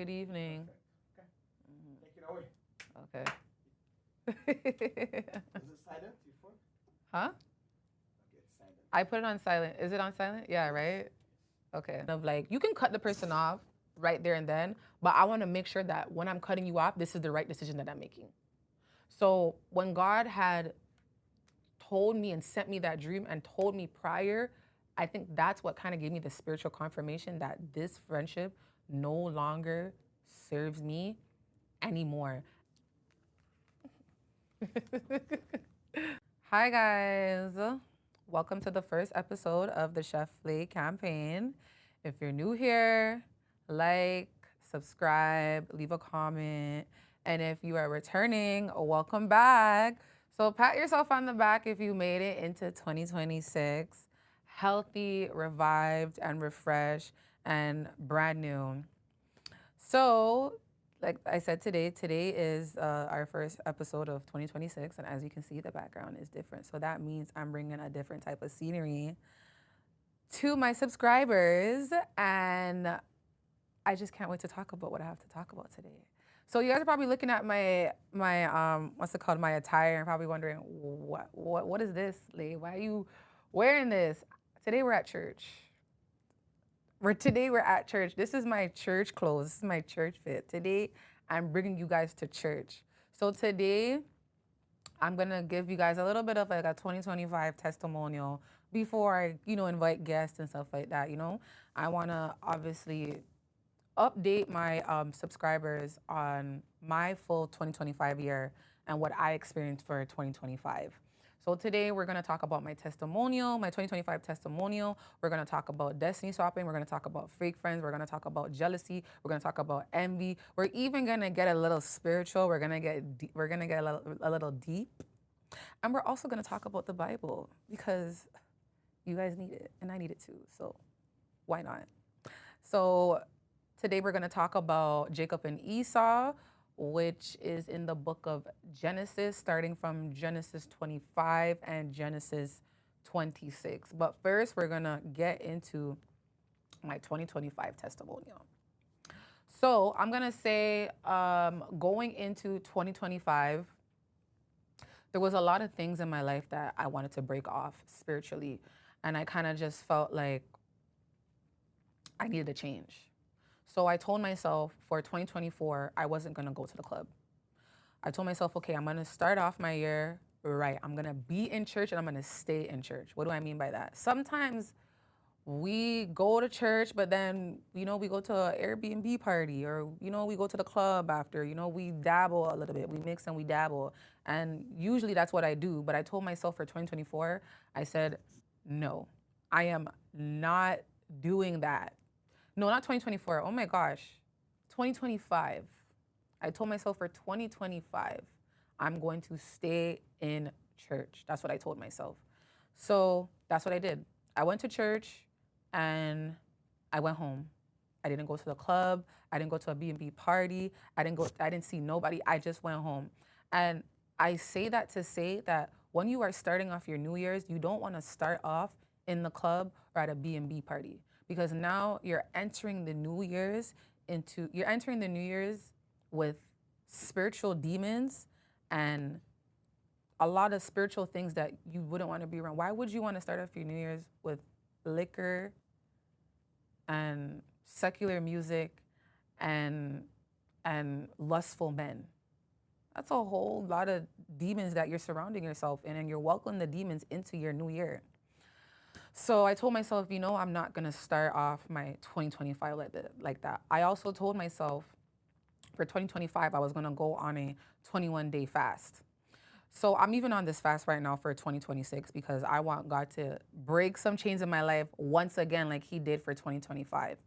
Good evening. Okay. Take it away. Okay. Is it silent, your phone? Huh? Okay, it's silent. I put it on silent. Is it on silent? Yeah, right? Okay. Of like, you can cut the person off right there and then, but I want to make sure that when I'm cutting you off, this is the right decision that I'm making. So when God had told me and sent me that dream and told me prior, I think that's what kind of gave me the spiritual confirmation that this friendship no longer serves me anymore. Hi, guys. Welcome to the first episode of the Chef Flay campaign. If you're new here, like, subscribe, leave a comment. And if you are returning, welcome back. So pat yourself on the back if you made it into 2026 healthy, revived, and refreshed, and brand new. So, like I said today is our first episode of 2026, and as you can see, the background is different. So that means I'm bringing a different type of scenery to my subscribers, and I just can't wait to talk about what I have to talk about today. So you guys are probably looking at my what's it called, my attire, and probably wondering what is this, Lee? Why are you wearing this? Today we're at church. Today we're at church. This is my church clothes. This is my church fit. Today I'm bringing you guys to church. So today I'm gonna give you guys a little bit of like a 2025 testimonial before I, invite guests and stuff like that. I wanna obviously update my subscribers on my full 2025 year and what I experienced for 2025. So today we're going to talk about my testimonial, my 2025 testimonial. We're going to talk about destiny swapping. We're going to talk about fake friends. We're going to talk about jealousy. We're going to talk about envy. We're even going to get a little spiritual. We're going to get a little deep. And we're also going to talk about the Bible because you guys need it and I need it too. So why not? So today we're going to talk about Jacob and Esau, which is in the book of Genesis, starting from Genesis 25 and Genesis 26. But first, we're going to get into my 2025 testimonial. So I'm going to say going into 2025, there was a lot of things in my life that I wanted to break off spiritually. And I kind of just felt like I needed a change. So I told myself for 2024, I wasn't gonna go to the club. I told myself, okay, I'm gonna start off my year right. I'm gonna be in church and I'm gonna stay in church. What do I mean by that? Sometimes we go to church, but then, we go to an Airbnb party or, we go to the club after, we dabble a little bit. We mix and we dabble. And usually that's what I do. But I told myself for 2024, I said, no, I am not doing that. No, not 2024. Oh my gosh. 2025. I told myself for 2025, I'm going to stay in church. That's what I told myself. So that's what I did. I went to church and I went home. I didn't go to the club. I didn't go to a B&B party. I didn't see nobody. I just went home. And I say that to say that when you are starting off your New Year's, you don't want to start off in the club or at a B&B party because now you're entering the New Year's with spiritual demons and a lot of spiritual things that you wouldn't want to be around. Why would you want to start off your New Year's with liquor and secular music and lustful men? That's a whole lot of demons that you're surrounding yourself in, and you're welcoming the demons into your new year. So I told myself, I'm not gonna start off my 2025 like that. I also told myself for 2025 I was gonna go on a 21-day fast. So I'm even on this fast right now for 2026 because I want God to break some chains in my life once again, like He did for 2025.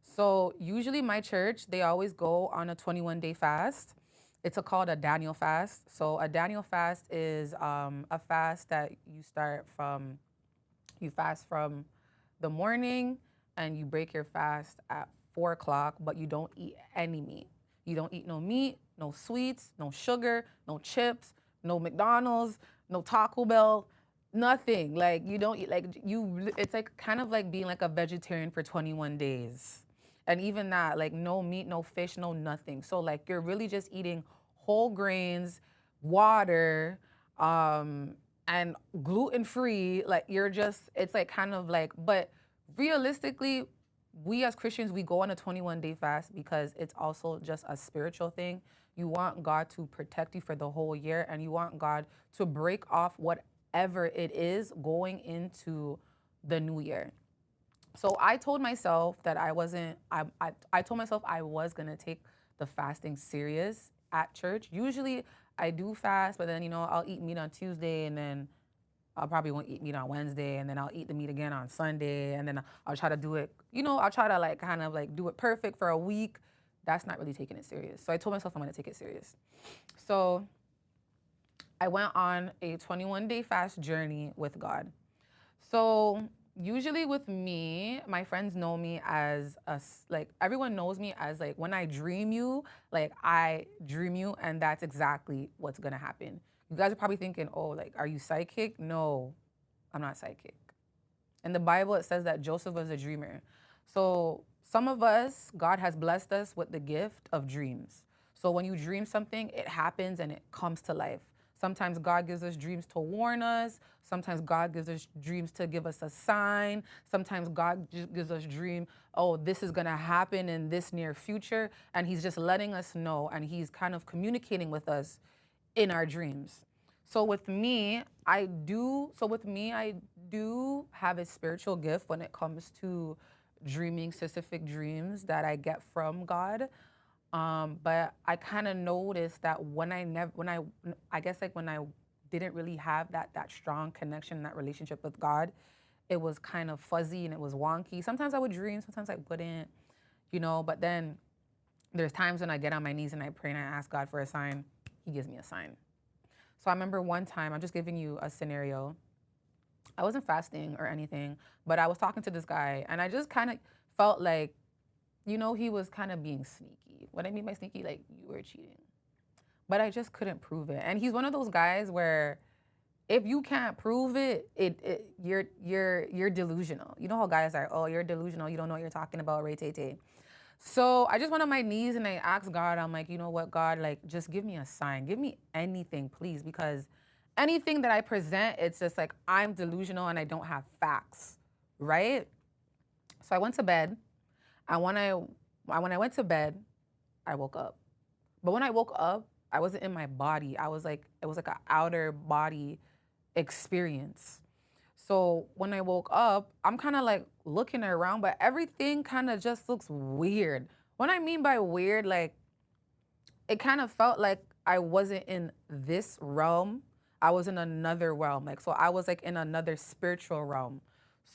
So usually my church, they always go on a 21-day fast. It's called a Daniel fast. So a Daniel fast is a fast that you fast from the morning and you break your fast at 4 o'clock, but you don't eat any meat. You don't eat no meat, no sweets, no sugar, no chips, no McDonald's, no Taco Bell, nothing. Like you don't eat it's like kind of like being like a vegetarian for 21 days. And even that, like no meat, no fish, no nothing. So like you're really just eating whole grains, water, um, and gluten free. Like you're just, it's like kind of like, but realistically, we as Christians, we go on a 21-day fast because it's also just a spiritual thing. You want God to protect you for the whole year, and you want God to break off whatever it is going into the new year. So I told myself that I wasn't, I told myself I was going to take the fasting serious at church. Usually I do fast, but then, I'll eat meat on Tuesday, and then I'll probably won't eat meat on Wednesday, and then I'll eat the meat again on Sunday, and then I'll try to do it, I'll try to like kind of like do it perfect for a week. That's not really taking it serious. So I told myself I'm going to take it serious. So I went on a 21-day fast journey with God. So usually with me, my friends know me as like everyone knows me as like when I dream you, like I dream you, and that's exactly what's gonna happen. You guys are probably thinking, oh, like, are you psychic? No, I'm not psychic. In the Bible, it says that Joseph was a dreamer. So some of us, God has blessed us with the gift of dreams. So when you dream something, it happens and it comes to life. Sometimes God gives us dreams to warn us. Sometimes God gives us dreams to give us a sign. Sometimes God just gives us dream, oh, this is going to happen in this near future. And he's just letting us know, and he's kind of communicating with us in our dreams. So with me, I do have a spiritual gift when it comes to dreaming specific dreams that I get from God. But I kind of noticed that I guess like when I didn't really have that strong connection, that relationship with God, it was kind of fuzzy and it was wonky. Sometimes I would dream, sometimes I wouldn't, But then there's times when I get on my knees and I pray and I ask God for a sign. He gives me a sign. So I remember one time, I'm just giving you a scenario. I wasn't fasting or anything, but I was talking to this guy, and I just kind of felt like, he was kind of being sneaky. What I mean by sneaky, like you were cheating, but I just couldn't prove it. And he's one of those guys where if you can't prove it, you're delusional. You know how guys are, oh, you're delusional. You don't know what you're talking about, Ray Tay Tay. So I just went on my knees and I asked God, I'm like, you know what, God, like, just give me a sign. Give me anything, please, because anything that I present, it's just like I'm delusional and I don't have facts, right? So I went to bed. And when I went to bed, I woke up. But when I woke up, I wasn't in my body. It was like an outer body experience. So when I woke up, I'm kind of like looking around, but everything kind of just looks weird. What I mean by weird, like it kind of felt like I wasn't in this realm. I was in another realm. Like, so I was like in another spiritual realm.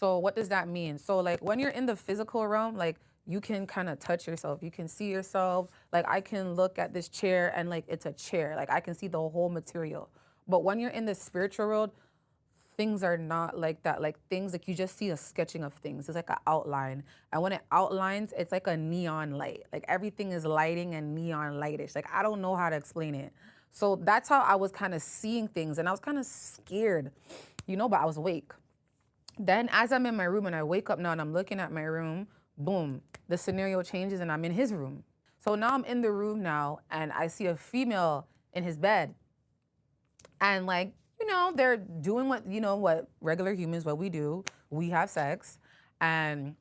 So what does that mean? So like when you're in the physical realm, like you can kind of touch yourself. You can see yourself. Like I can look at this chair and like it's a chair. Like I can see the whole material. But when you're in the spiritual world, things are not like that. Like things like you just see a sketching of things. It's like an outline. And when it outlines, it's like a neon light. Like everything is lighting and neon lightish. Like I don't know how to explain it. So that's how I was kind of seeing things. And I was kind of scared, but I was awake. Then as I'm in my room and I wake up now and I'm looking at my room, boom, the scenario changes and I'm in his room. So now I'm in the room now and I see a female in his bed. And like, they're doing what regular humans, what we do. We have sex. And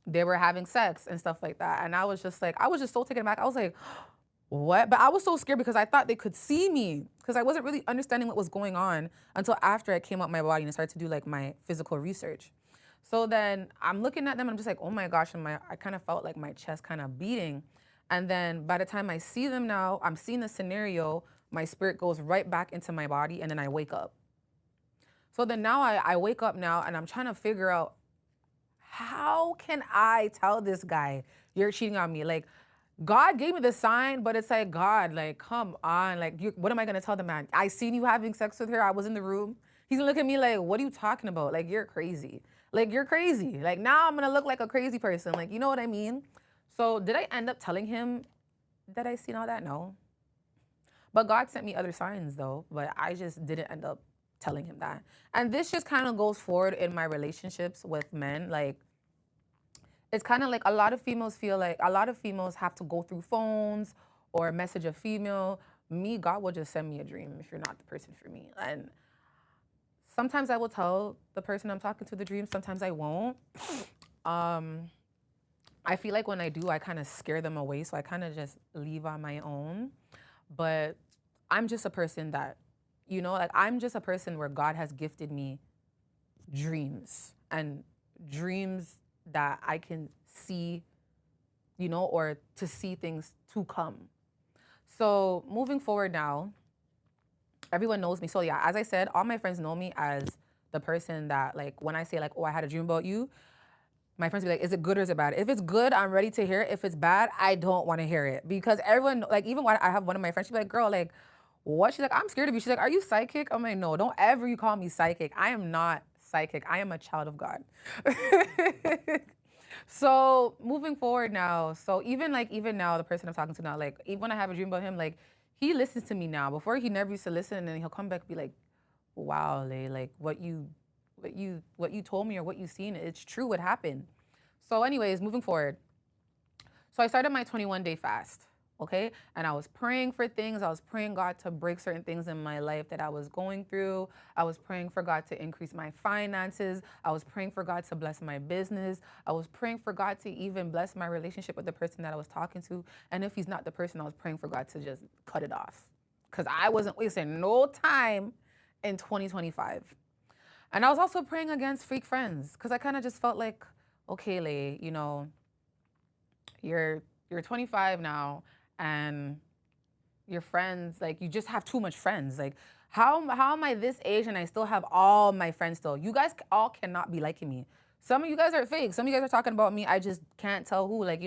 they were having sex and stuff like that. And I was just so taken aback. I was like, what? But I was so scared because I thought they could see me because I wasn't really understanding what was going on until after I came out my body and started to do like my physical research. So then I'm looking at them and I'm just like, oh my gosh, and I kind of felt like my chest kind of beating. And then by the time I see them now, I'm seeing the scenario, my spirit goes right back into my body and then I wake up. So then now I wake up now and I'm trying to figure out how can I tell this guy you're cheating on me? Like, God gave me the sign, but it's like, God, like, come on. Like, what am I going to tell the man? I seen you having sex with her. I was in the room. He's going to look at me like, what are you talking about? Like, you're crazy. Like, you're crazy. Like, now I'm going to look like a crazy person. Like, you know what I mean? So, did I end up telling him that I seen all that? No. But God sent me other signs, though. But I just didn't end up telling him that. And this just kind of goes forward in my relationships with men. Like, it's kind of like a lot of females feel like a lot of females have to go through phones or message a female. Me, God will just send me a dream if you're not the person for me. And sometimes I will tell the person I'm talking to the dream, sometimes I won't. Um, I feel like when I do, I kind of scare them away. So I kind of just leave on my own. But I'm just a person that, like I'm just a person where God has gifted me dreams and dreams that I can see, or to see things to come. So moving forward now, everyone knows me. So yeah, as I said, all my friends know me as the person that like when I say like, oh, I had a dream about you, my friends be like, is it good or is it bad? If it's good, I'm ready to hear it. If it's bad, I don't want to hear it because everyone like even when I have one of my friends, she's like, girl, like what? She's like, I'm scared of you. She's like, are you psychic? I'm like, no, don't ever you call me psychic. I am not psychic. I am a child of God. So moving forward now, so even now, the person I'm talking to now, like even when I have a dream about him, like he listens to me now. Before he never used to listen, and then he'll come back and be like, "Wow, Lay, like what you told me or what you seen, it's true. It happened." So, anyways, moving forward. So I started my 21-day fast, okay? And I was praying for things. I was praying God to break certain things in my life that I was going through. I was praying for God to increase my finances. I was praying for God to bless my business. I was praying for God to even bless my relationship with the person that I was talking to. And if he's not the person, I was praying for God to just cut it off. Because I wasn't wasting no time in 2025. And I was also praying against fake friends because I kind of just felt like, okay, Lay, you're 25 now and your friends like you just have too much friends like how am I this age and I still have all my friends still? You guys all cannot be liking me. Some of you guys are fake. Some of you guys are talking about me. I just can't tell who. Like,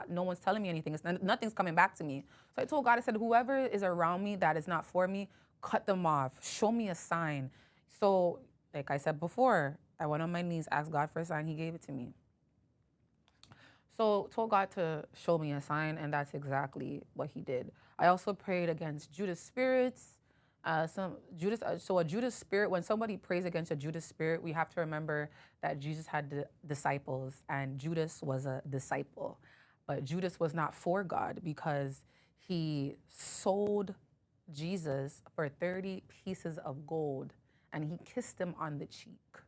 no one's telling me anything. Nothing's coming back to me. So I told God, I said, whoever is around me that is not for me, cut them off. Show me a sign. So, like I said before, I went on my knees, asked God for a sign. He gave it to me. So told God to show me a sign, and that's exactly what He did. I also prayed against Judas spirits. So a Judas spirit. When somebody prays against a Judas spirit, we have to remember that Jesus had disciples, and Judas was a disciple, but Judas was not for God because he sold Jesus for 30 pieces of gold, and he kissed him on the cheek.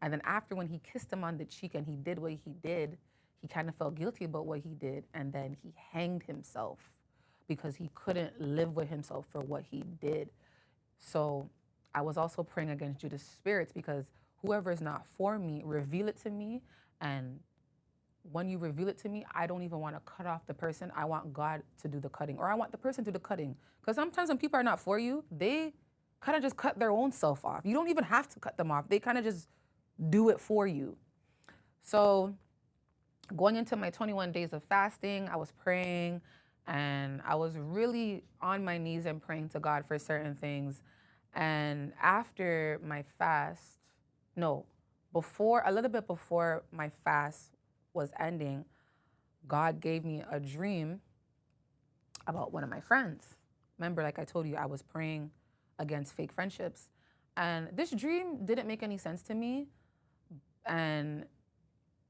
And then after when he kissed him on the cheek and he did what he did, he kind of felt guilty about what he did, and then he hanged himself because he couldn't live with himself for what he did. So I was also praying against Judas spirits because whoever is not for me, reveal it to me. And when you reveal it to me, I don't even want to cut off the person. I want God to do the cutting, or I want the person to do the cutting. Because sometimes when people are not for you, they kind of just cut their own self off. You don't even have to cut them off. They kind of just do it for you. So going into my 21 days of fasting, I was praying and I was really on my knees and praying to God for certain things. And after my fast, no, before, a little bit before my fast was ending, God gave me a dream about one of my friends. Remember, like I told you, I was praying against fake friendships. And this dream didn't make any sense to me. And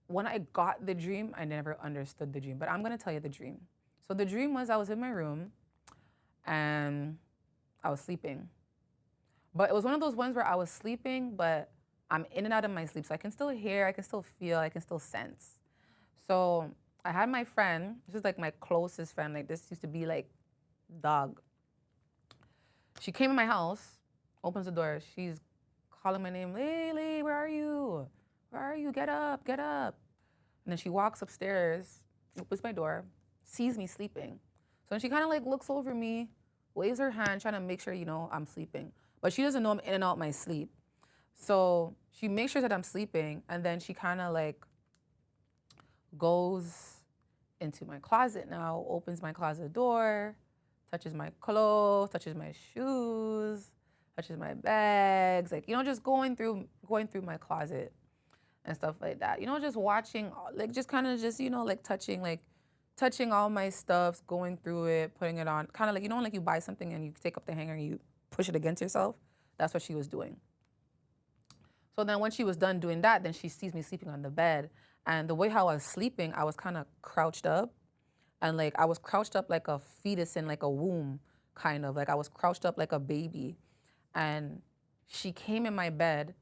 when I got the dream, I never understood the dream, but I'm gonna tell you the dream. So the dream was I was in my room and I was sleeping. But it was one of those ones where I was sleeping, but I'm in and out of my sleep. So I can still hear, I can still feel, I can still sense. So I had my friend, this is like my closest friend, like this used to be like dog. She came in my house, opens the door, she's calling my name, Lily, where are you? Where are you? Get up, get up. And then she walks upstairs, opens my door, sees me sleeping. So then she kind of like looks over me, waves her hand, trying to make sure, I'm sleeping. But she doesn't know I'm in and out my sleep. So she makes sure that I'm sleeping, and then she kind of like goes into my closet now, opens my closet door, touches my clothes, touches my shoes, touches my bags, like, just going through my closet and stuff like that. Just watching, like just kind of just, like touching all my stuff, going through it, putting it on, kind of like, like you buy something and you take up the hanger and you push it against yourself. That's what she was doing. So then when she was done doing that, then she sees me sleeping on the bed And the way how I was sleeping, I was kind of crouched up, and like I was crouched up like a fetus in like a womb, kind of like I was crouched up like a baby. And she came in my bed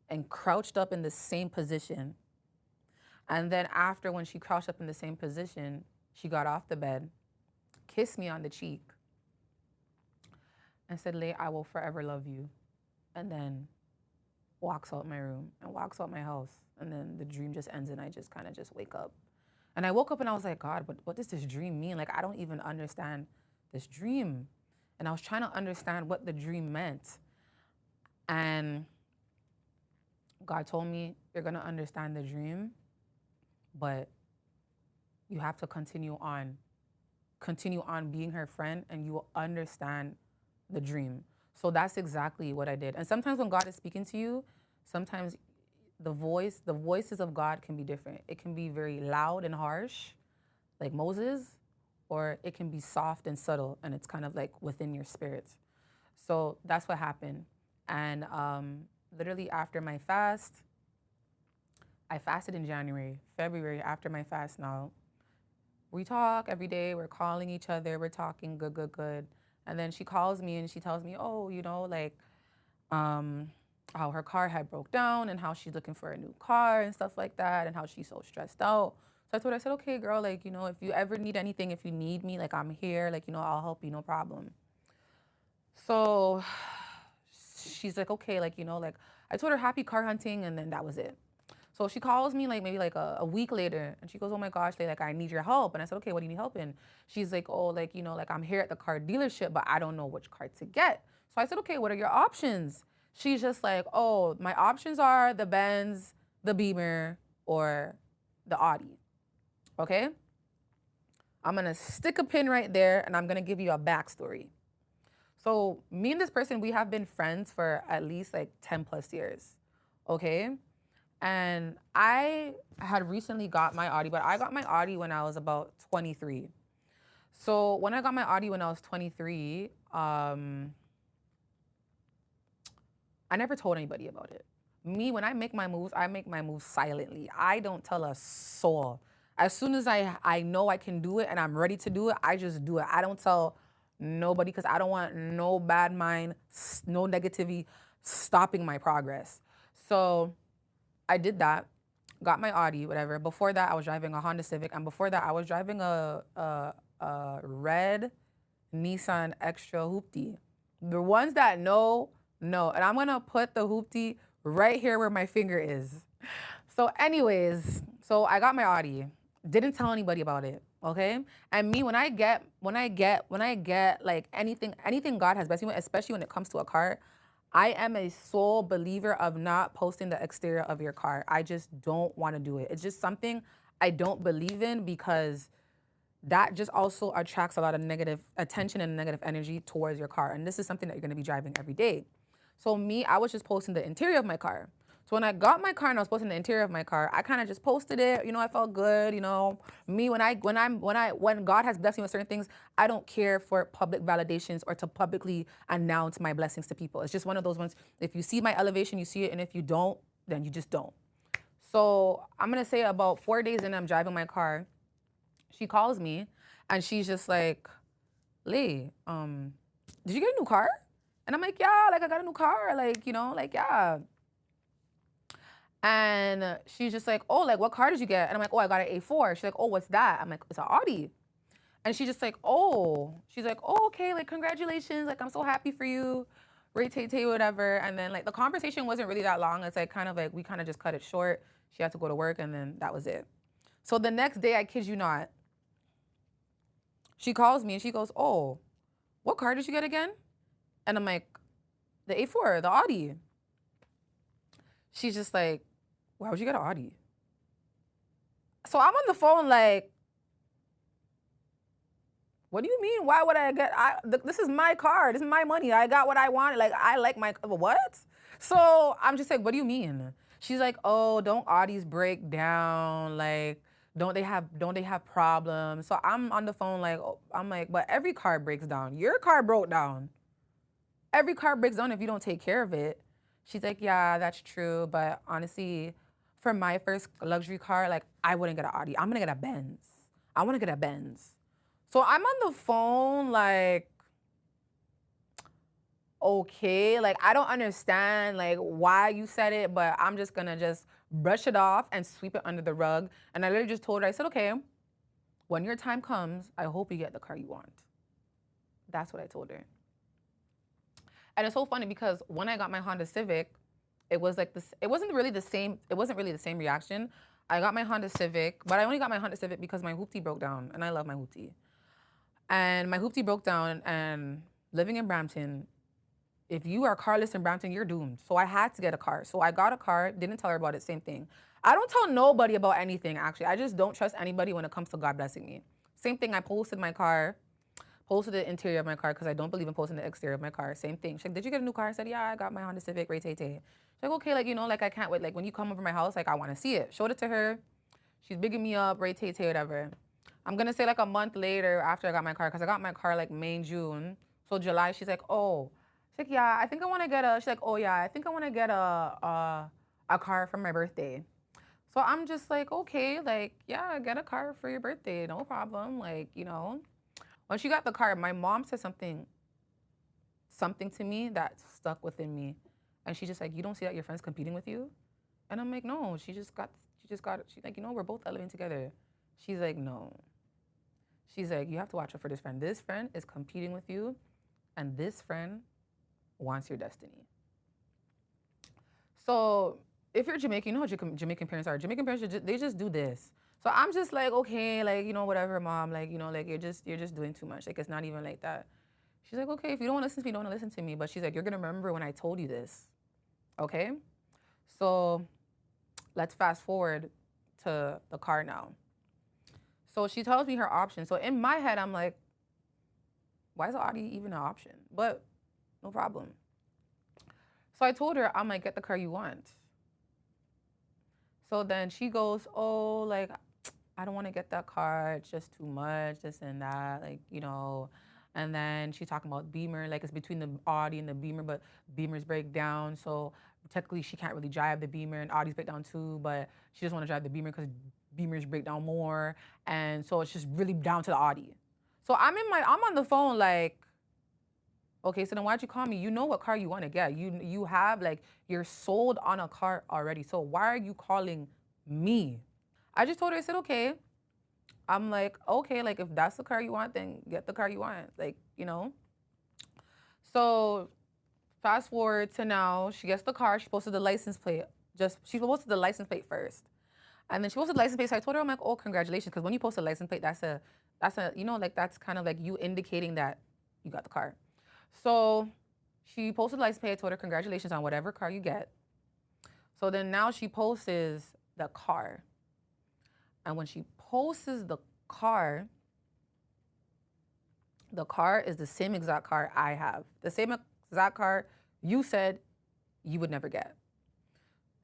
and crouched up in the same position. And then after, when she crouched up in the same position, she got off the bed, kissed me on the cheek, and said, "Lay, I will forever love you." And then walks out my room and walks out my house. And then the dream just ends, and I just kind of just wake up. And I woke up and I was like, God, what does this dream mean? Like, I don't even understand this dream. And I was trying to understand what the dream meant. And God told me, you're going to understand the dream, but you have to continue on being her friend, and you will understand the dream. So that's exactly what I did. And sometimes when God is speaking to you, sometimes the voices of God can be different. It can be very loud and harsh, like Moses, or it can be soft and subtle, and it's kind of like within your spirit. So that's what happened. And literally after my fast, I fasted in January, February after my fast now. We talk every day, we're calling each other, we're talking good, good, good. And then she calls me and she tells me, oh, like um, how her car had broke down and how she's looking for a new car and stuff like that, and how she's so stressed out. So I told her, I said, okay, girl, like, if you ever need anything, if you need me, like, I'm here, like, I'll help you, no problem. So she's like, okay, like, like, I told her happy car hunting, and then that was it. So she calls me like maybe like a week later, and she goes, oh my gosh, like I need your help. And I said, okay, what do you need help in? She's like, oh, like, like I'm here at the car dealership, but I don't know which car to get. So I said, okay, what are your options? She's just like, oh, my options are the Benz, the Beamer, or the Audi. Okay? I'm gonna stick a pin right there, and I'm gonna give you a backstory. So me and this person, we have been friends for at least like 10 plus years. Okay? And I had recently got my Audi, but I got my Audi when I was about 23. So when I got my Audi when I was 23, I never told anybody about it. Me, when I make my moves silently. I don't tell a soul. As soon as I know I can do it and I'm ready to do it, I just do it. I don't tell nobody because I don't want no bad mind, no negativity stopping my progress. So I did that, got my Audi, whatever. Before that, I was driving a Honda Civic, and before that, I was driving a red Nissan Extra Hoopty. The ones that know, and I'm gonna put the Hoopty right here where my finger is. So, anyways, so I got my Audi. Didn't tell anybody about it. Okay. And me, when I get like anything God has blessed me with, especially when it comes to a car, I am a sole believer of not posting the exterior of your car. I just don't want to do it. It's just something I don't believe in, because that just also attracts a lot of negative attention and negative energy towards your car. And this is something that you're going to be driving every day. So me, I was just posting the interior of my car. So when I got my car and I was posting the interior of my car, I kind of just posted it. I felt good. Me, when God has blessed me with certain things, I don't care for public validations or to publicly announce my blessings to people. It's just one of those ones. If you see my elevation, you see it, and if you don't, then you just don't. So I'm gonna say about 4 days in, I'm driving my car. She calls me, and she's just like, Lee, did you get a new car? And I'm like, yeah, like I got a new car, like, like, yeah. And she's just like, oh, like what car did you get? And I'm like, oh, I got an A4. She's like, oh, what's that? I'm like, it's an Audi. And she's just like, oh, she's like, oh, okay, like congratulations, like I'm so happy for you, Ray Tay Tay, whatever. And then like the conversation wasn't really that long. It's like kind of like we kind of just cut it short. She had to go to work, and then that was it. So the next day, I kid you not, she calls me and she goes, oh, what car did you get again? And I'm like, the A4, the Audi. She's just like, why would you get an Audi? So I'm on the phone like, what do you mean? Why would I get? This is my car. This is my money. I got what I wanted. Like I like my what? So I'm just like, what do you mean? She's like, oh, don't Audis break down? Like, don't they have problems? So I'm on the phone like, oh, I'm like, but every car breaks down. Your car broke down. Every car breaks down if you don't take care of it. She's like, yeah, that's true. But honestly, for my first luxury car, like I wouldn't get an Audi. I'm gonna get a Benz. I want to get a Benz. So I'm on the phone like, okay, like I don't understand like why you said it, but I'm just gonna just brush it off and sweep it under the rug. And I literally just told her, I said, okay, when your time comes, I hope you get the car you want. That's what I told her. And it's so funny because when I got my Honda Civic, it was like this. It wasn't really the same. It wasn't really the same reaction. I got my Honda Civic, but I only got my Honda Civic because my hoopty broke down, and I love my hoopty. And my hoopty broke down, and living in Brampton, if you are carless in Brampton, you're doomed. So I had to get a car. So I got a car. Didn't tell her about it. Same thing. I don't tell nobody about anything. Actually, I just don't trust anybody when it comes to God blessing me. Same thing. I posted my car, posted the interior of my car because I don't believe in posting the exterior of my car. Same thing. She's like, "Did you get a new car?" I said, "Yeah, I got my Honda Civic, Ray Tay Tay." She's like, "Okay, like like I can't wait. Like when you come over my house, like I want to see it." Showed it to her. She's bigging me up, Ray Tay Tay, whatever. I'm gonna say like a month later after I got my car, because I got my car like May, June. So July, she's like, "Oh," she's like, "Yeah, I think I want to get a." She's like, "Oh yeah, I think I want to get a car for my birthday." So I'm just like, okay, like yeah, get a car for your. No problem. Like. When she got the car, my mom said something to me that stuck within me. And she's just like, "You don't see that your friend's competing with you?" And I'm like, "No, she's like, we're both elevating together." She's like, "No." She's like, "You have to watch out for this friend. This friend is competing with you, and this friend wants your destiny." So if you're Jamaican, you know how Jamaican parents are. Jamaican parents, they just do this. So I'm just like, okay, like, whatever, mom, like, like you're just doing too much. Like, it's not even like that. She's like, "Okay, if you don't want to listen to me, don't want to listen to me." But she's like, "You're gonna remember when I told you this." Okay? So let's fast forward to the car now. So she tells me her option. So in my head, I'm like, why is the Audi even an option? But no problem. So I told her, I'm like, get the car you want. So then she goes, "Oh, like, I don't want to get that car. It's just too much, this and that, like. And then she's talking about Beamer, like it's between the Audi and the Beamer, but Beamer's break down. So technically she can't really drive the Beamer, and Audi's break down too, but she just want to drive the Beamer because Beamer's break down more. And so it's just really down to the Audi. So I'm on the phone like, okay, so then why'd you call me? You know what car you want to get. You have like you're sold on a car already. So why are you calling me? I just told her, I said, okay. I'm like, okay, like if that's the car you want, then get the car you want. Like. So fast forward to now, she gets the car, she posted the license plate. She posted the license plate first. And then she posted the license plate. So I told her, I'm like, oh, congratulations. Because when you post a license plate, like that's kind of like you indicating that you got the car. So she posted the license plate. I told her, congratulations on whatever car you get. So then now she posts the car. And when she posts the car is the same exact car I have. The same exact car you said you would never get.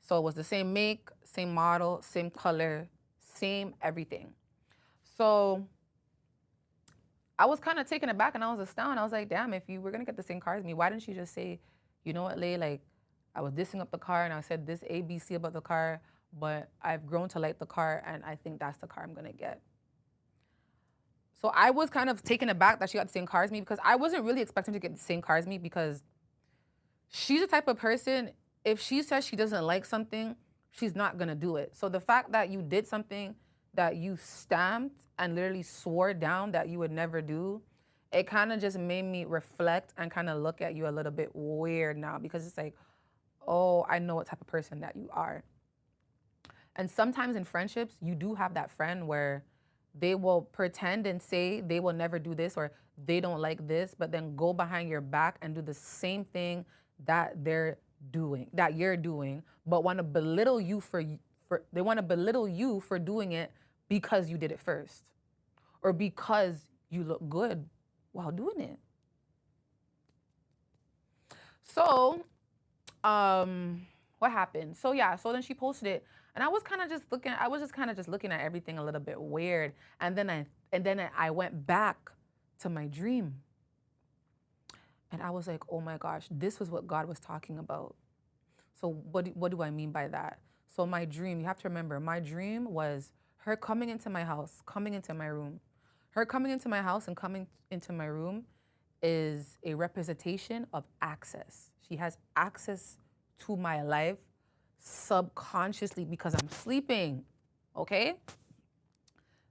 So it was the same make, same model, same color, same everything. So I was kind of taken aback and I was astounded. I was like, damn, if you were gonna get the same car as me, why didn't you just say, you know what, Lay, like I was dissing up the car and I said this ABC about the car, but I've grown to like the car and I think that's the car I'm gonna get. So I was kind of taken aback that she got the same car as me because I wasn't really expecting to get the same car as me because she's the type of person, if she says she doesn't like something, she's not gonna do it. So the fact that you did something that you stamped and literally swore down that you would never do, it kind of just made me reflect and kind of look at you a little bit weird now because it's like, oh, I know what type of person that you are. And sometimes in friendships, you do have that friend where they will pretend and say they will never do this or they don't like this, but then go behind your back and do the same thing that you're doing, but want to belittle you for they want to belittle you for doing it because you did it first or because you look good while doing it. So what happened? So yeah, so then she posted it and I was just kind of just looking at everything a little bit weird. And then I went back to my dream. And I was like, "Oh my gosh, this was what God was talking about." So what do I mean by that? So my dream, you have to remember, my dream was her coming into my house, coming into my room. Her coming into my house and coming into my room is a representation of access. She has access to my life subconsciously because I'm sleeping. Okay?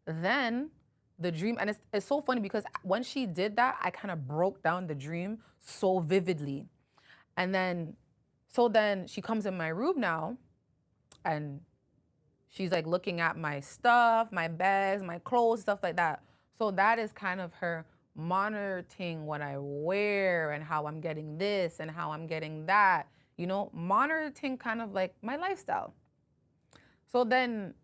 Then the dream, and it's so funny because when she did that, I kind of broke down the dream so vividly. And then, so then she comes in my room now and she's like looking at my stuff, my bags, my clothes, stuff like that. So that is kind of her monitoring what I wear and how I'm getting this and how I'm getting that, monitoring kind of like my lifestyle. So then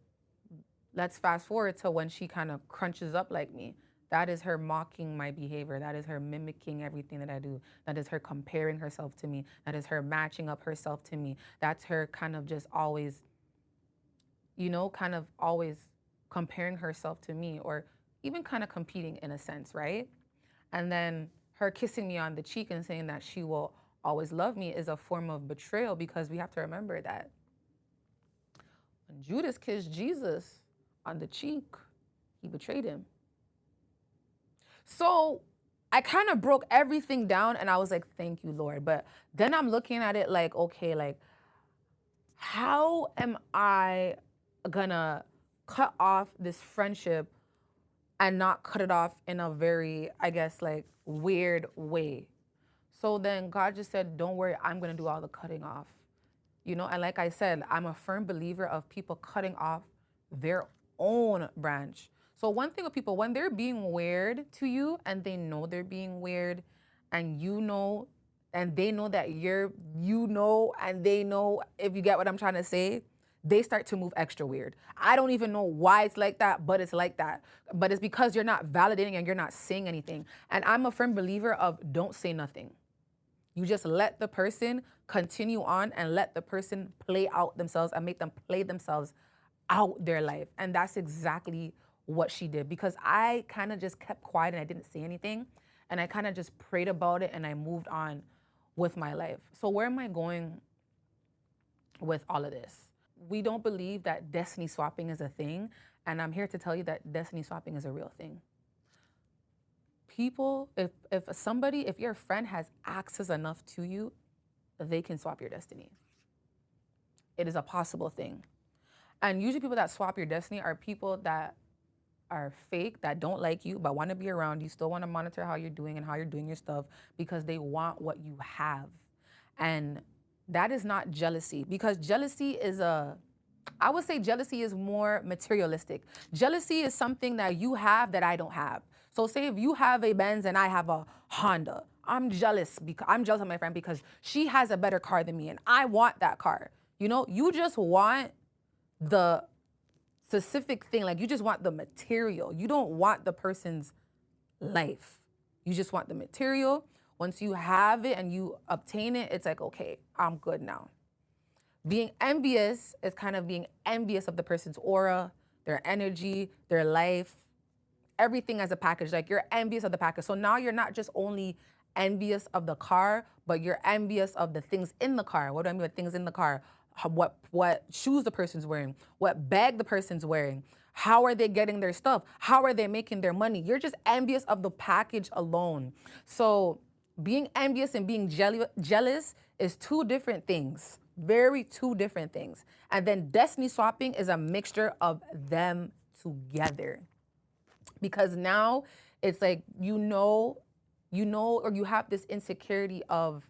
let's fast forward to when she kind of crunches up like me. That is her mocking my behavior. That is her mimicking everything that I do. That is her comparing herself to me. That is her matching up herself to me. That's her kind of just always, kind of always comparing herself to me or even kind of competing in a sense, right? And then her kissing me on the cheek and saying that she will always love me is a form of betrayal because we have to remember that when Judas kissed Jesus on the cheek, he betrayed him. So I kind of broke everything down and I was like, thank you, Lord. But then I'm looking at it like, okay, like, how am I gonna cut off this friendship and not cut it off in a very, I guess, like weird way? So then God just said, don't worry, I'm gonna do all the cutting off. And like I said, I'm a firm believer of people cutting off their own branch. So one thing with people, when they're being weird to you and they know they're being weird and and they know that and they know, if you get what I'm trying to say, they start to move extra weird. I don't even know why it's like that, but it's like that. But it's because you're not validating and you're not saying anything. And I'm a firm believer of don't say nothing. You just let the person continue on and let the person play out themselves and make them play themselves out their life. And that's exactly what she did because I kind of just kept quiet and I didn't say anything. And I kind of just prayed about it and I moved on with my life. So, where am I going with all of this? We don't believe that destiny swapping is a thing. And I'm here to tell you that destiny swapping is a real thing. People, if your friend has access enough to you, they can swap your destiny. It is a possible thing. And usually people that swap your destiny are people that are fake, that don't like you, but want to be around you, still want to monitor how you're doing and how you're doing your stuff because they want what you have. And that is not jealousy because jealousy is I would say jealousy is more materialistic. Jealousy is something that you have that I don't have. So say if you have a Benz and I have a Honda, I'm jealous because I'm jealous of my friend because she has a better car than me and I want that car. You just want the specific thing, like you just want the material. You don't want the person's life. You just want the material. Once you have it and you obtain it, it's like, okay, I'm good now. Being envious is kind of being envious of the person's aura, their energy, their life, everything as a package. Like you're envious of the package. So now you're not just only envious of the car, but you're envious of the things in the car. What do I mean by things in the car? What shoes the person's wearing, what bag the person's wearing, how are they getting their stuff, how are they making their money. You're just envious of the package alone. So being envious and being jealous is two different things, very two different things. And then destiny swapping is a mixture of them together. Because now it's like, or you have this insecurity of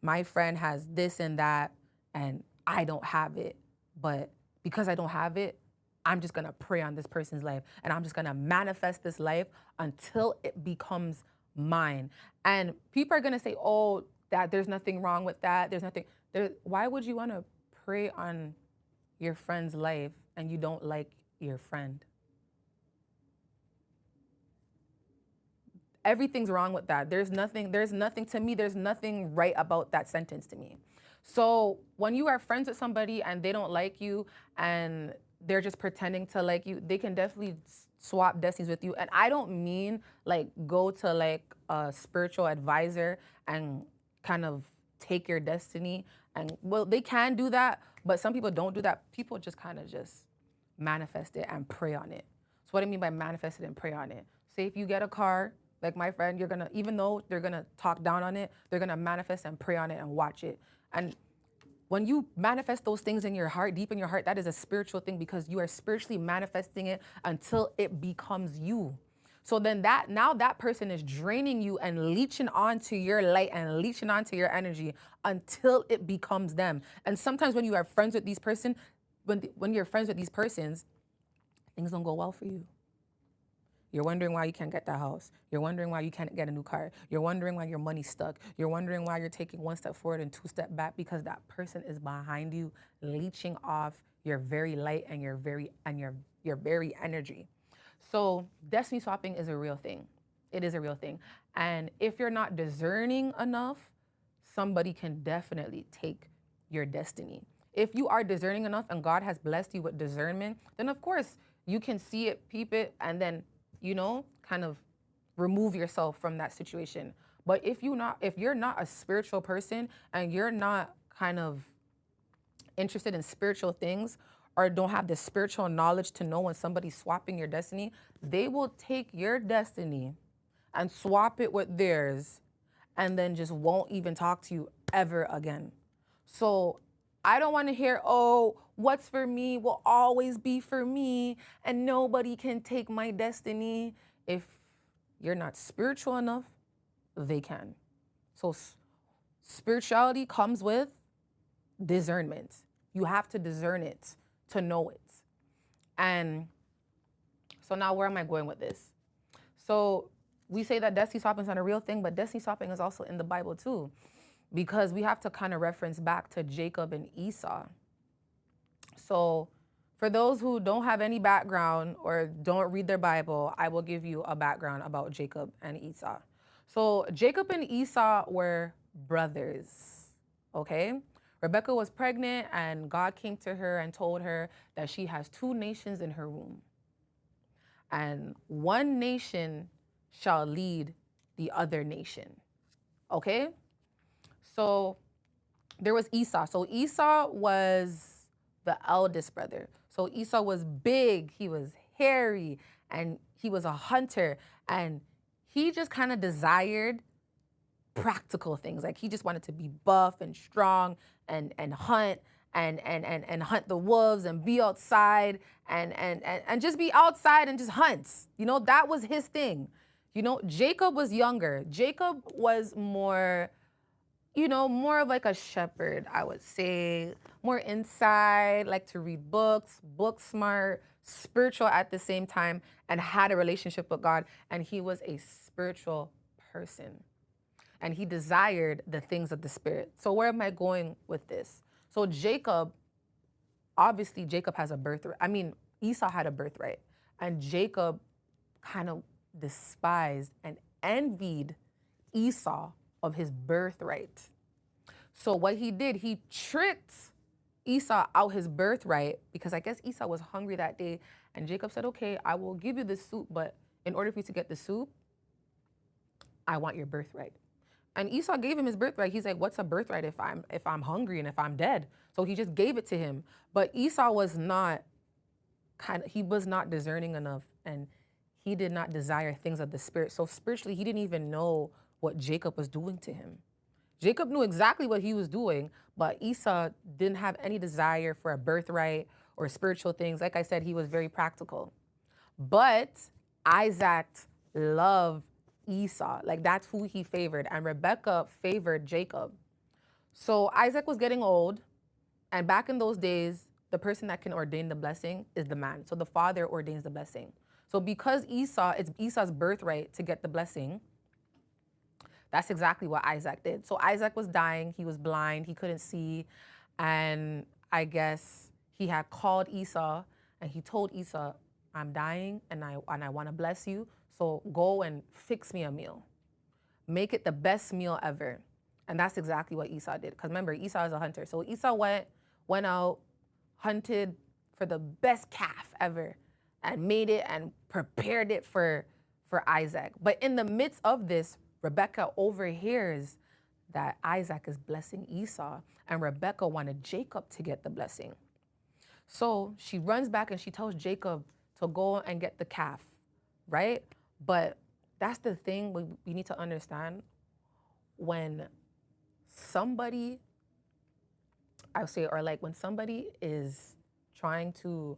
my friend has this and that and I don't have it. But because I don't have it, I'm just gonna prey on this person's life and I'm just gonna manifest this life until it becomes mine. And people are gonna say, oh, that there's nothing wrong with that. Why would you wanna prey on your friend's life and you don't like your friend? Everything's wrong with that. There's nothing to me, there's nothing right about that sentence to me. So when you are friends with somebody and they don't like you and they're just pretending to like you, they can definitely swap destinies with you. And I don't mean like go to like a spiritual advisor and kind of take your destiny. And well, they can do that, but some people don't do that. People just kind of just manifest it and pray on it. So what I mean by manifest it and pray on it. Say if you get a car, like my friend, you're gonna, even though they're gonna talk down on it, they're gonna manifest and pray on it and watch it. And when you manifest those things in your heart, deep in your heart, that is a spiritual thing because you are spiritually manifesting it until it becomes you. So then that now that person is draining you and leeching onto your light and leeching onto your energy until it becomes them. And sometimes when you are friends with these person, when you're friends with these persons, things don't go well for you. You're wondering why you can't get that house. You're wondering why you can't get a new car. You're wondering why your money's stuck. You're wondering why you're taking one step forward and two step back because that person is behind you, leeching off your very light and your very energy. So destiny swapping is a real thing. It is a real thing. And if you're not discerning enough, somebody can definitely take your destiny. If you are discerning enough and God has blessed you with discernment, then of course you can see it, peep it, and then, kind of remove yourself from that situation. But if you're not a spiritual person and you're not kind of interested in spiritual things or don't have the spiritual knowledge to know when somebody's swapping your destiny, they will take your destiny and swap it with theirs and then just won't even talk to you ever again. So I don't want to hear, oh, what's for me will always be for me and nobody can take my destiny. If you're not spiritual enough, they can. So spirituality comes with discernment. You have to discern it to know it. And so now where am I going with this? So we say that destiny swapping is not a real thing, but destiny swapping is also in the Bible too, because we have to kind of reference back to Jacob and Esau. So for those who don't have any background or don't read their Bible, I will give you a background about Jacob and Esau. So Jacob and Esau were brothers, okay? Rebecca was pregnant and God came to her and told her that she has two nations in her womb. And one nation shall lead the other nation, okay? So there was Esau. So Esau was the eldest brother. So Esau was big, he was hairy, and he was a hunter. And he just kind of desired practical things. Like he just wanted to be buff and strong and hunt and hunt the wolves and be outside and just be outside and just hunt. That was his thing. Jacob was younger. Jacob was more of like a shepherd, I would say. More inside, like to read books, book smart, spiritual at the same time, and had a relationship with God. And he was a spiritual person. And he desired the things of the spirit. So where am I going with this? So obviously Jacob has a birthright. I mean, Esau had a birthright. And Jacob kind of despised and envied Esau of his birthright. So what he did, he tricked Esau out his birthright because I guess Esau was hungry that day. And Jacob said, okay, I will give you this soup, but in order for you to get the soup, I want your birthright. And Esau gave him his birthright. He's like, what's a birthright if I'm hungry and if I'm dead? So he just gave it to him. But Esau was not he was not discerning enough and he did not desire things of the spirit. So spiritually, he didn't even know what Jacob was doing to him. Jacob knew exactly what he was doing, but Esau didn't have any desire for a birthright or spiritual things. Like I said, he was very practical. But Isaac loved Esau. Like that's who he favored. And Rebecca favored Jacob. So Isaac was getting old. And back in those days, the person that can ordain the blessing is the man. So the father ordains the blessing. So because it's Esau's birthright to get the blessing, that's exactly what Isaac did. So Isaac was dying. He was blind. He couldn't see. And I guess he had called Esau and he told Esau, I'm dying and I want to bless you. So go and fix me a meal. Make it the best meal ever. And that's exactly what Esau did. Because remember, Esau is a hunter. So Esau went out, hunted for the best calf ever and made it and prepared it for Isaac. But in the midst of this, Rebecca overhears that Isaac is blessing Esau, and Rebekah wanted Jacob to get the blessing. So she runs back and she tells Jacob to go and get the calf, right? But that's the thing we need to understand. When somebody, I would say, or like when somebody is trying to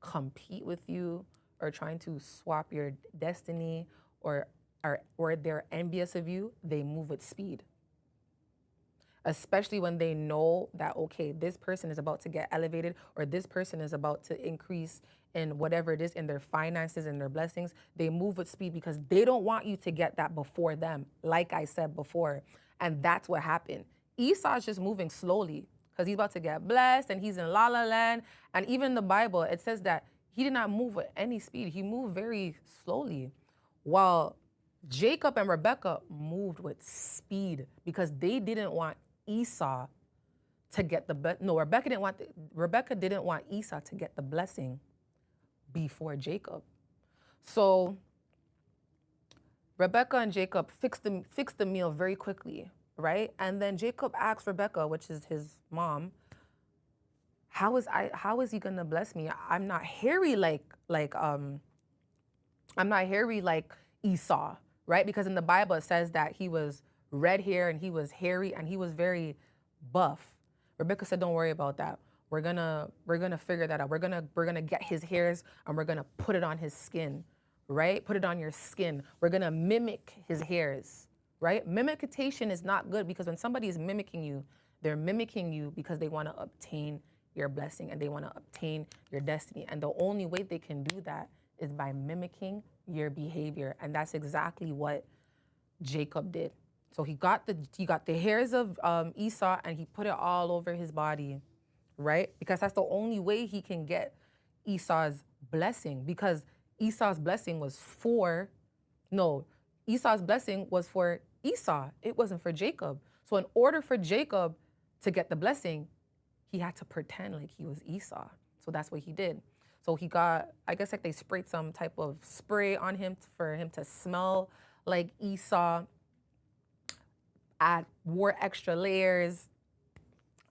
compete with you or trying to swap your destiny or they're envious of you, they move with speed. Especially when they know that, okay, this person is about to get elevated or this person is about to increase in whatever it is in their finances and their blessings. They move with speed because they don't want you to get that before them, like I said before. And that's what happened. Esau's just moving slowly because he's about to get blessed and he's in La La Land. And even in the Bible, it says that he did not move with any speed. He moved very slowly. While Jacob and Rebekah moved with speed because they didn't want Esau to get the no, Rebekah didn't want Esau to get the blessing before Jacob. So Rebekah and Jacob fixed the meal very quickly, right? And then Jacob asked Rebekah, which is his mom, how is he gonna bless me? I'm not hairy I'm not hairy like Esau, right? Because in the Bible it says that he was red hair and he was hairy and he was very buff. Rebecca said, "Don't worry about that. We're gonna figure that out. We're gonna get his hairs and we're gonna put it on his skin, right? Put it on your skin. We're gonna mimic his hairs, right? Mimication is not good because when somebody is mimicking you, they're mimicking you because they want to obtain your blessing and they want to obtain your destiny. And the only way they can do that is by mimicking your behavior. And that's exactly what Jacob did. So he got the hairs of Esau and he put it all over his body, right? Because that's the only way he can get Esau's blessing. Because Esau's blessing was for, no, Esau's blessing was for Esau. It wasn't for Jacob. So in order for Jacob to get the blessing, he had to pretend like he was Esau. So that's what he did. So he got, I guess like they sprayed some type of spray on him for him to smell like Esau, wore extra layers,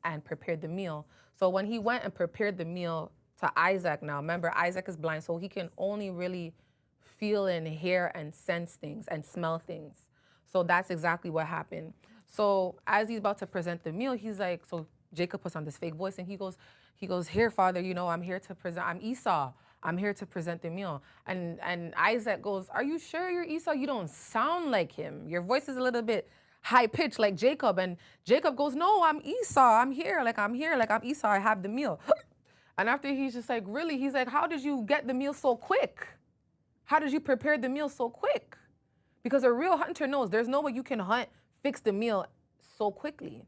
and prepared the meal. So when he went and prepared the meal to Isaac, now remember Isaac is blind, so he can only really feel and hear and sense things and smell things. So that's exactly what happened. So as he's about to present the meal, he's like, so Jacob puts on this fake voice and he goes, here, Father, I'm here to present, I'm Esau. I'm here to present the meal. And Isaac goes, are you sure you're Esau? You don't sound like him. Your voice is a little bit high pitched like Jacob. And Jacob goes, no, I'm Esau. I'm here, like I'm Esau. I have the meal. And after he's just like, really? He's like, how did you get the meal so quick? How did you prepare the meal so quick? Because a real hunter knows there's no way you can fix the meal so quickly.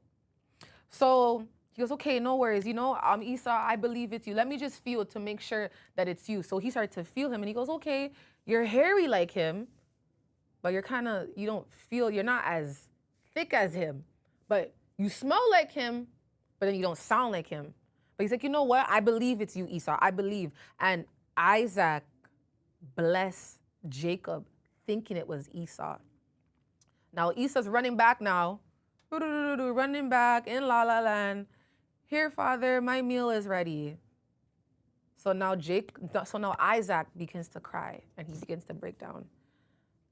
So he goes, okay, no worries. I'm Esau. I believe it's you. Let me just feel to make sure that it's you. So he started to feel him and he goes, okay, you're hairy like him, but you're not as thick as him, but you smell like him, but then you don't sound like him. But he's like, you know what? I believe it's you, Esau. I believe. And Isaac blessed Jacob thinking it was Esau. Now Esau's running back now, running back in La La Land. Here, Father, my meal is ready. So now Isaac begins to cry and he begins to break down.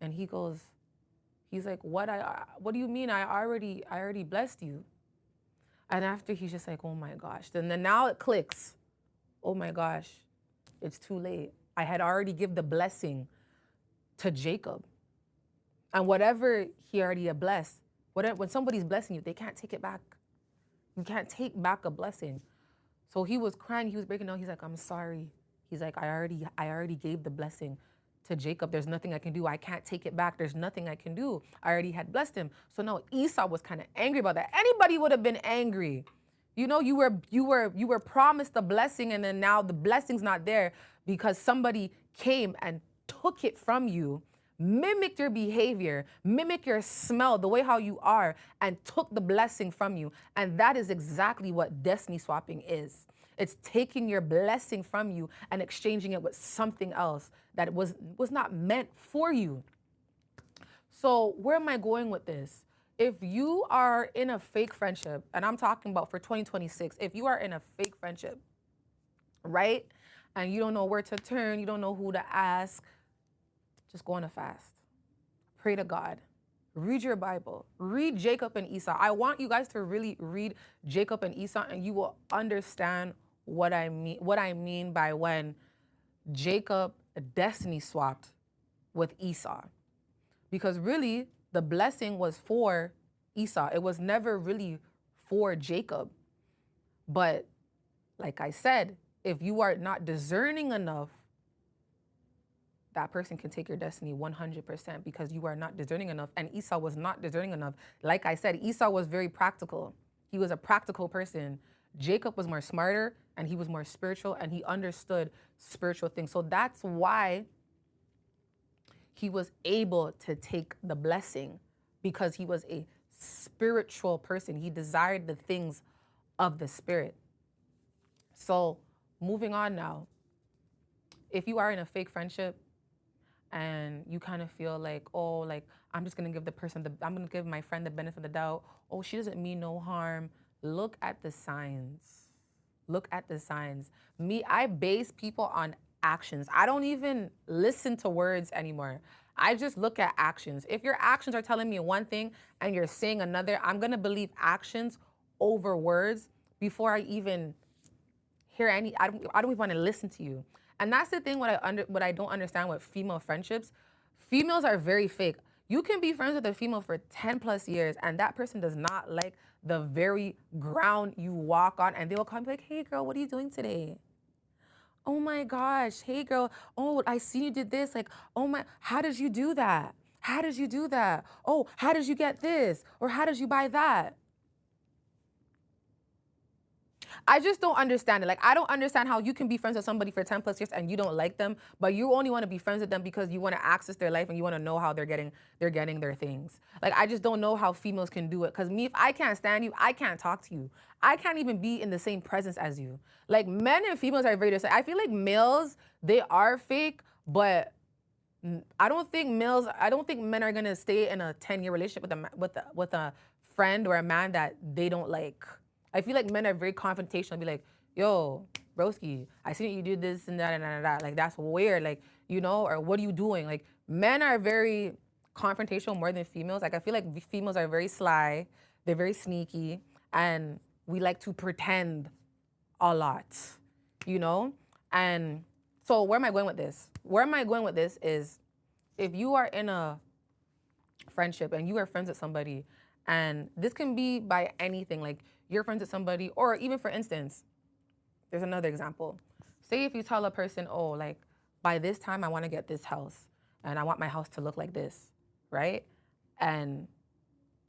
And he's like, what do you mean? I already blessed you. And after he's just like, oh my gosh. Then now it clicks. Oh my gosh, it's too late. I had already given the blessing to Jacob. And whatever he already had blessed, when somebody's blessing you, they can't take it back. You can't take back a blessing. So he was crying, he was breaking down. He's like, I'm sorry. He's like, I already gave the blessing to Jacob. There's nothing I can do. I can't take it back. There's nothing I can do. I already had blessed him. So now Esau was kind of angry about that. Anybody would have been angry. You were promised a blessing and then now the blessing's not there because somebody came and took it from you, mimicked your behavior, mimicked your smell, the way how you are, and took the blessing from you. And that is exactly what destiny swapping is. It's taking your blessing from you and exchanging it with something else that was not meant for you. So where am I going with this? if you are in a fake friendship, and I'm talking about for 2026, if you are in a fake friendship, right? And you don't know where to turn, you don't know who to ask, just go on a fast. Pray to God. Read your Bible. Read Jacob and Esau. I want you guys to really read Jacob and Esau, and you will understand what I mean by when Jacob destiny swapped with Esau. Because really, the blessing was for Esau. It was never really for Jacob. But like I said, if you are not discerning enough, that person can take your destiny 100% because you are not discerning enough. And Esau was not discerning enough. Like I said, Esau was very practical. He was a practical person. Jacob was more smarter and he was more spiritual and he understood spiritual things. So that's why he was able to take the blessing because he was a spiritual person. He desired the things of the spirit. So moving on now, if you are in a fake friendship, and you kind of feel like, oh, like I'm just gonna give I'm gonna give my friend the benefit of the doubt. Oh, she doesn't mean no harm. Look at the signs. Look at the signs. Me, I base people on actions. I don't even listen to words anymore. I just look at actions. If your actions are telling me one thing and you're saying another, I'm gonna believe actions over words before I even hear any. I don't even want to listen to you. And that's the thing. What I don't understand with female friendships. Females are very fake. You can be friends with a female for 10 plus years, and that person does not like the very ground you walk on, and they will come and be like, "Hey, girl, what are you doing today? Oh my gosh, hey, girl. Oh, I see you did this. Like, oh my, how did you do that? How did you do that? Oh, how did you get this? Or how did you buy that?" I just don't understand it. Like, I don't understand how you can be friends with somebody for 10 plus years and you don't like them, but you only want to be friends with them because you want to access their life and you want to know how they're getting their things. Like, I just don't know how females can do it. Cause me, if I can't stand you, I can't talk to you. I can't even be in the same presence as you. Like, men and females are very different. I feel like males, they are fake, but I don't think men are gonna stay in a 10-year relationship with a friend or a man that they don't like. I feel like men are very confrontational. Be like, yo, broski, I seen you do this and that and that and that. Like that's weird. Like, or what are you doing? Like men are very confrontational more than females. Like I feel like females are very sly, they're very sneaky, and we like to pretend a lot, you know? And so where am I going with this? Where am I going with this is if you are in a friendship and you are friends with somebody, and this can be by anything, like you're friends with somebody, or even for instance, there's another example. Say if you tell a person, oh, like by this time I want to get this house and I want my house to look like this, right? And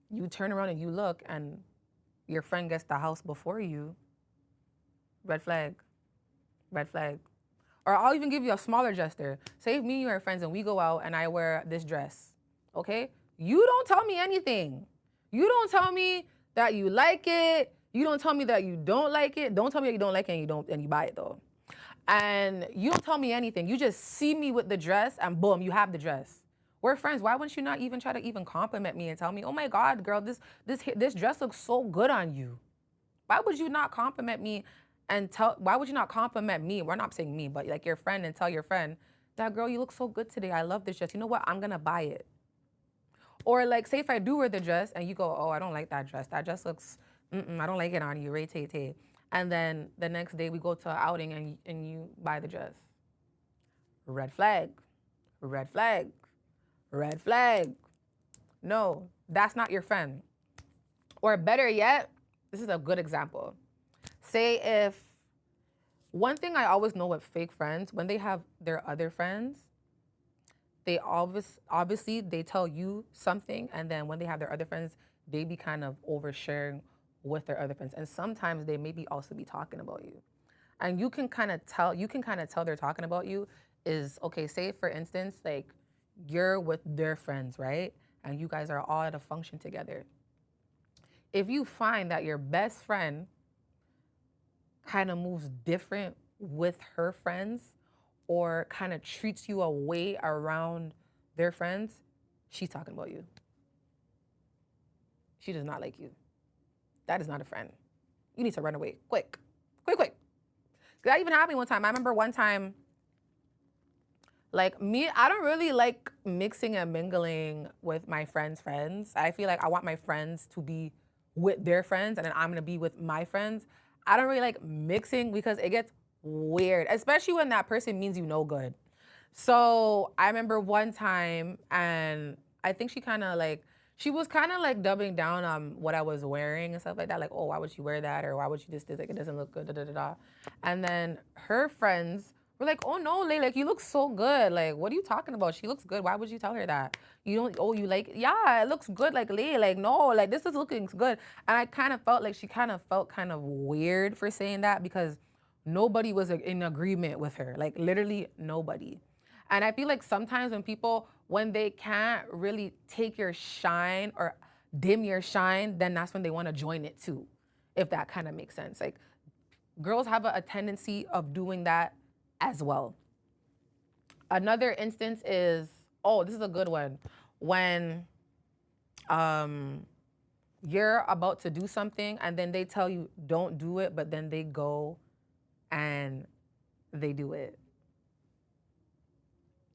you turn around and you look and your friend gets the house before you, red flag, red flag. Or I'll even give you a smaller gesture. Say if me and you are friends and we go out and I wear this dress, okay? You don't tell me anything. You don't tell me that you like it. You don't tell me that you don't like it. Don't tell me that you don't like it and you buy it though. And you don't tell me anything. You just see me with the dress and boom, you have the dress. We're friends. Why wouldn't you not even try to even compliment me and tell me, "Oh my God, girl, this dress looks so good on you"? Why would you not compliment me and why would you not compliment me? We're not saying me, but like your friend and tell your friend, that girl, you look so good today. I love this dress. You know what? I'm gonna buy it. Or like say if I do wear the dress and you go, oh, I don't like that dress. That dress looks, I don't like it on you, Ray Tay Tay. And then the next day we go to an outing and you buy the dress. Red flag, red flag, red flag. No, that's not your friend. Or better yet, this is a good example. Say if one thing I always know with fake friends, when they have their other friends, they obviously they tell you something, and then when they have their other friends, they be kind of oversharing with their other friends, and sometimes they maybe also be talking about you, and you can kind of tell they're talking about you. Is okay. Say for instance, like you're with their friends, right, and you guys are all at a function together. If you find that your best friend kind of moves different with her friends or kind of treats you away around their friends, she's talking about you. She does not like you. That is not a friend. You need to run away. Quick. Quick, quick. That even happened one time. I remember one time, like me, I don't really like mixing and mingling with my friends' friends. I feel like I want my friends to be with their friends and then I'm gonna be with my friends. I don't really like mixing because it gets weird, especially when that person means you no good. So I remember one time, and I think she kind of like, she was kind of like doubling down on what I was wearing and stuff like that. Like, oh, why would you wear that? Or why would you just this? Like, it doesn't look good. Da, da, da, da. And then her friends were like, oh no, like you look so good. Like, what are you talking about? She looks good. Why would you tell her that? You don't, oh, you like, yeah, it looks good. Like, Lay, like, no, like this is looking good. And I kind of felt like she kind of felt kind of weird for saying that because nobody was in agreement with her. Like, literally nobody. And I feel like sometimes when people, when they can't really take your shine or dim your shine, then that's when they want to join it too, if that kind of makes sense. Like girls have a tendency of doing that as well. Another instance is, oh, this is a good one. When um, you're about to do something and then they tell you don't do it, but then they go and they do it.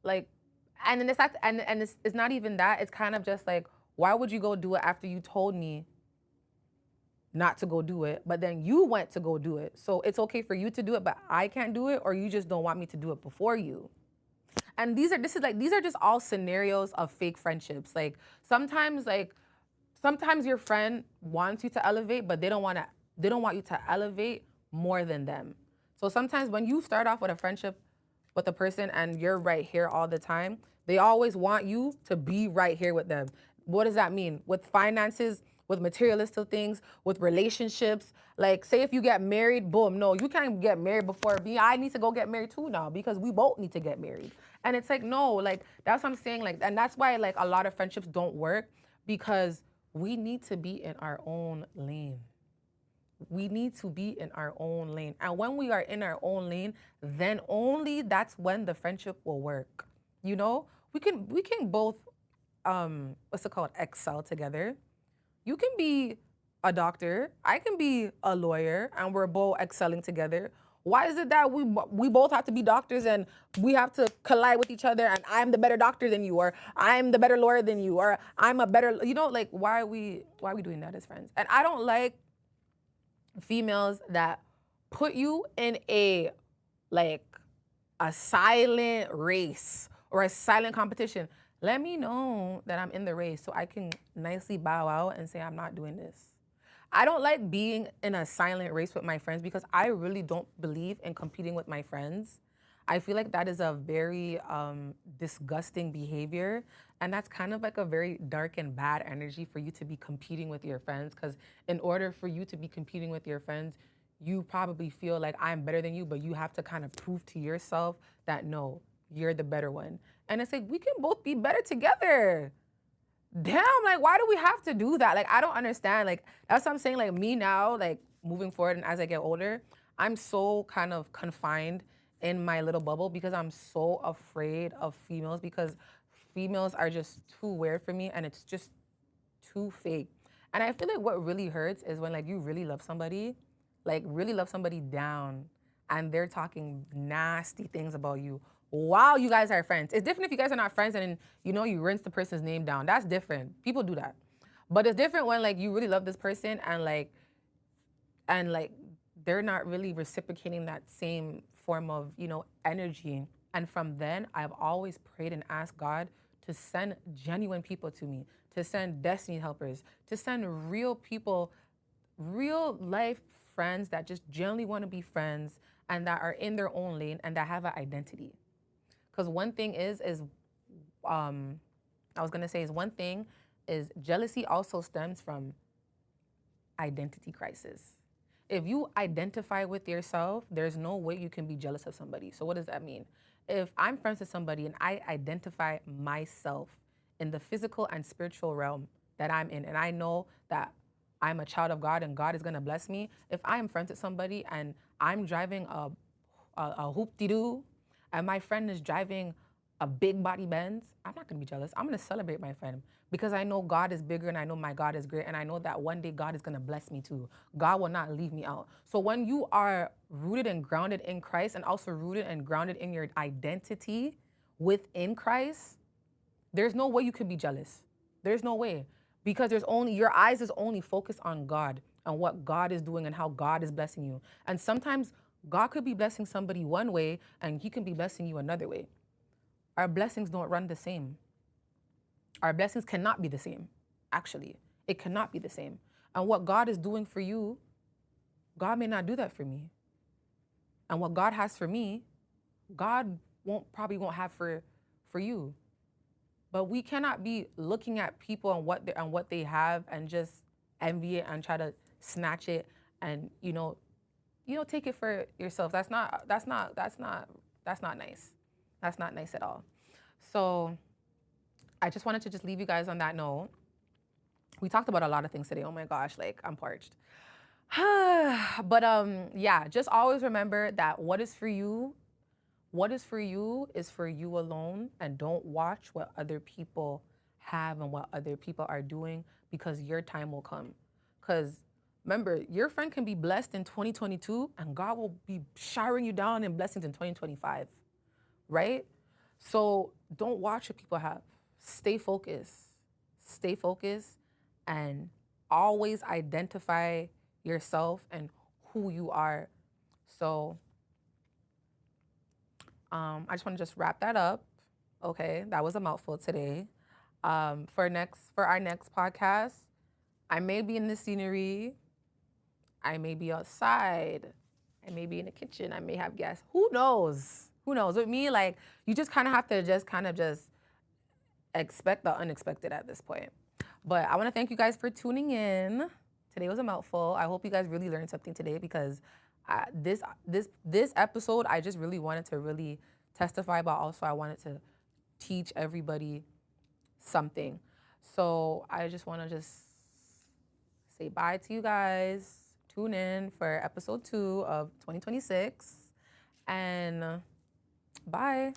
Like, and then it's not, and it's not even that. It's kind of just like, why would you go do it after you told me not to go do it, but then you went to go do it? So it's okay for you to do it, but I can't do it, or you just don't want me to do it before you. And these are just all scenarios of fake friendships. Like sometimes your friend wants you to elevate, but they don't want you to elevate more than them. So sometimes when you start off with a friendship with a person and you're right here all the time, they always want you to be right here with them. What does that mean? With finances, with materialistic things, with relationships. Like, say if you get married, boom, no, you can't get married before me. I need to go get married too now because we both need to get married. And it's like, no, like, that's what I'm saying. Like, and that's why, like, a lot of friendships don't work because we need to be in our own lane. We need to be in our own lane. And when we are in our own lane, then only that's when the friendship will work. You know, we can both what's it called, excel together. You can be a doctor, I can be a lawyer, and we're both excelling together. Why is it that we both have to be doctors and we have to collide with each other and I'm the better doctor than you, or I'm the better lawyer than you, or I'm a better, like, why are we doing that as friends? And I don't like females that put you in like a silent race or a silent competition. Let me know that I'm in the race so I can nicely bow out and say I'm not doing this. I don't like being in a silent race with my friends because I really don't believe in competing with my friends. I feel like that is a very disgusting behavior. And that's kind of like a very dark and bad energy for you to be competing with your friends. Because in order for you to be competing with your friends, you probably feel like I'm better than you, but you have to kind of prove to yourself that no, you're the better one. And it's like, we can both be better together. Damn, like, why do we have to do that? Like, I don't understand. Like, that's what I'm saying. Like, me now, like, moving forward and as I get older, I'm so kind of confined in my little bubble because I'm so afraid of females because females are just too weird for me and it's just too fake. And I feel like what really hurts is when, like, you really love somebody, like, really love somebody down, and they're talking nasty things about you while you guys are friends. It's different if you guys are not friends and you rinse the person's name down. That's different. People do that. But it's different when, like, you really love this person and like they're not really reciprocating that same form of energy. And from then I've always prayed and asked God to send genuine people to me, to send destiny helpers, to send real people, real life friends that just genuinely want to be friends and that are in their own lane and that have an identity. Because one thing is um I was gonna say is one thing is jealousy also stems from identity crisis. If you identify with yourself, there's no way you can be jealous of somebody. So what does that mean? If I'm friends with somebody and I identify myself in the physical and spiritual realm that I'm in, and I know that I'm a child of God and God is gonna bless me, if I am friends with somebody and I'm driving a hoop-de-doo and my friend is driving a big body Benz, I'm not gonna be jealous. I'm gonna celebrate my friend because I know God is bigger and I know my God is great and I know that one day God is gonna bless me too. God will not leave me out. So when you are rooted and grounded in Christ and also rooted and grounded in your identity within Christ, there's no way you could be jealous. There's no way. Because there's only your eyes is only focused on God and what God is doing and how God is blessing you. And sometimes God could be blessing somebody one way and he can be blessing you another way. Our blessings don't run the same. Our blessings cannot be the same. Actually, it cannot be the same. And what God is doing for you, God may not do that for me. And what God has for me, God probably won't have for you. But we cannot be looking at people and what they have and just envy it and try to snatch it and take it for yourself. That's not nice. That's not nice at all. So I just wanted to just leave you guys on that note. We talked about a lot of things today. Oh my gosh, like I'm parched. But yeah, just always remember that what is for you is for you alone, and don't watch what other people have and what other people are doing because your time will come. Because remember, your friend can be blessed in 2022 and God will be showering you down in blessings in 2025, right? So don't watch what people have. Stay focused. Stay focused and always identify yourself and who you are. So I just want to just wrap that up. Okay, that was a mouthful today. For our next podcast, I may be in the scenery. I may be outside. I may be in the kitchen. I may have guests. Who knows? Who knows? With me, like you just kind of have to just expect the unexpected at this point. But I want to thank you guys for tuning in. Today was a mouthful. I hope you guys really learned something today because this episode I just really wanted to really testify, but also I wanted to teach everybody something. So I just want to just say bye to you guys. Tune in for episode 2 of 2026 and bye.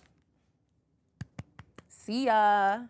See ya.